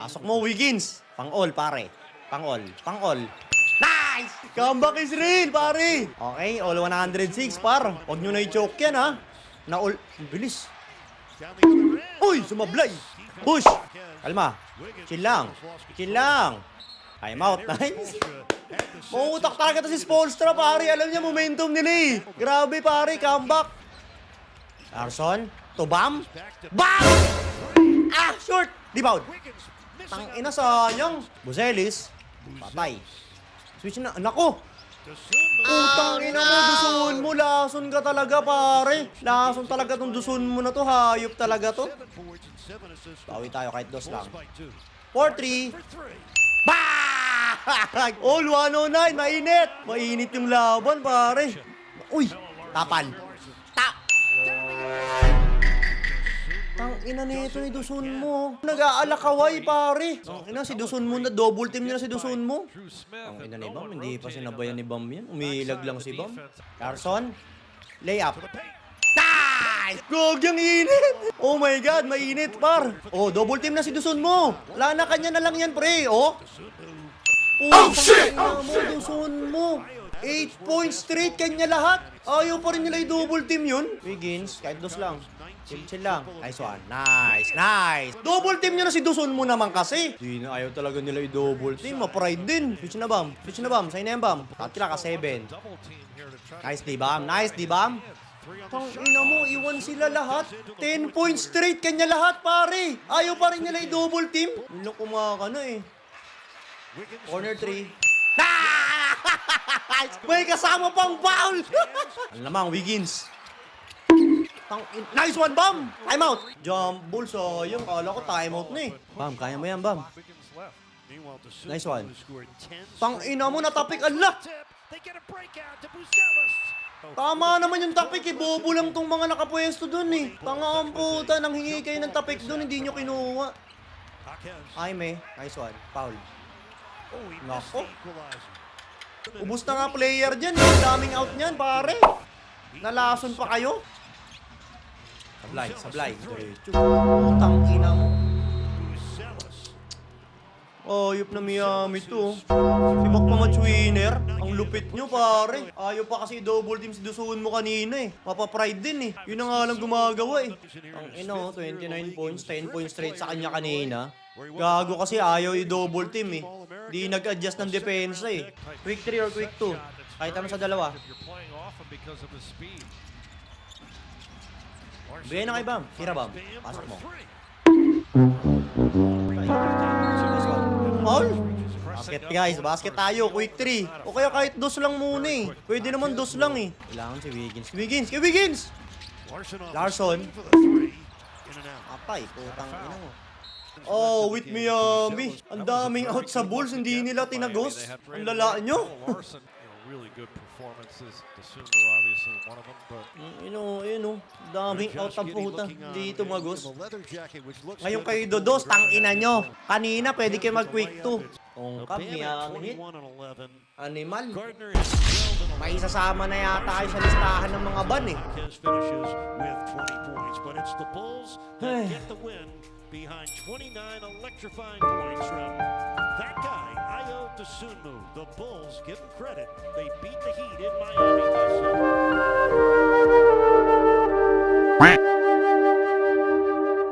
Pasok mo, Wiggins. Pang-all, pare. Pang-all. Pang-all. Nice! Comeback is real, pare. Okay, all 106, par. Huwag nyo na i-choke yan, ha. Na-all. Bilis. Uy, sumablay. Push. Kalma. Chill lang. Chill lang. Time out. Nice. Mauutak talaga to si Spoelstra, pare. Alam niya, momentum nila eh. Grabe, pare. Comeback. Larson. To Bam. Bam! Ah, short. Rebound. Tangina, sayang. Buzelis. Patay. Switch na. Nako. Putang ina mo, dusun mo. Lason ka talaga, pare. Lason talaga tong dusun mo na to. Hayop talaga to. Bawi tayo kahit dos lang. 4-3. Bang! All 109. Mainit. Mainit yung laban, pare. Uy. Tapan. Tang ina nito ni Dusun mo. Nag-aalakaway, pare. Tang ina si Dusun mo na double team niya si Dusun mo. Tang ina ni Bam, hindi pa sinabayan ni Bam yan. Umilag lang si Bam. Larson, layup. Nice! Gogyang init! Oh my God, mainit, par. Oh, double team na si Dusun mo. Wala na, kanya na lang yan, pre. Oh. Oh, shit! Mo, Dusun mo. 8 points straight, kanya lahat. Ayaw pa rin nila i-double team yun. Wiggins, kahit dos lang. Chill lang. Nice one. Nice. Nice. Double team nyo na si Dusun mo naman kasi. Di na ayaw talaga nila i-double team. Ma-pride din. Switch na Bam. Switch na Bam. Sa'yo na yan Bam. Tatila ka 7. Nice di Bam. Nice di Bam. Tangina mo, iwan sila lahat. 10 points straight kanya lahat, pare. Ayaw pa rin nila i-double team. Nilo kumaka na eh. Corner 3. May kasama pang foul. Ang lamang, Wiggins. Nice one, Bam! Time out! Jump ball, sayang. Kala ko time out na eh. Bam, kaya mo yan, Bam. Nice one. Tangina mo, natapik. Allah! Tama naman yung tapik eh. Bobo lang tong mga nakapwesto dun eh. Tanga ang puta. Nang hingi kayo ng tapik dun, hindi nyo kinuha. Jaime, nice one. Foul. Nako. Ubus na nga player dyan. Ang daming out nyan, pare. Nalason pa kayo. Sablay, sablay. Putang ina mo. Ayop na Miami to. Si Macpamatch winner. Ang lupit nyo, pare. Ayaw pa kasi double team si Dusun mo kanina eh. Mapapride din eh. Yun na nga lang gumagawa eh. Ang ina, 29 points, 10 points straight sa kanya kanina. Gago kasi ayaw i-double team eh. Di nag-adjust ng depensa eh. Quick 3 or quick 2. Kahit ano sa dalawa. Bigay na kay Bam. Tira Bam. Pasok mo. All? Basket guys. Basket tayo. Quick 3. O kaya kahit dos lang muna eh. Pwede naman dos lang eh. Kailangan si Wiggins. Wiggins! Kay Wiggins! Larson. Apay. Putang ina mo. Oh, with Miami. Ang daming out sa Bulls. Hindi nila tinagos. Ang lala nyo. Really good performances. Dosunmu obviously one of them, but daming out ang puta. Hindi tumagos. Ngayon kayo dodos, tangina nyo. Kanina pwede kayo mag-quick 2. Tongkap niya ang hit. Animal. May isasama na yata kayo sa listahan ng mga ban eh. Ay. Behind 29 electrifying points from that guy, Ayo Dosunmu. The Bulls give him credit. They beat the Heat in Miami.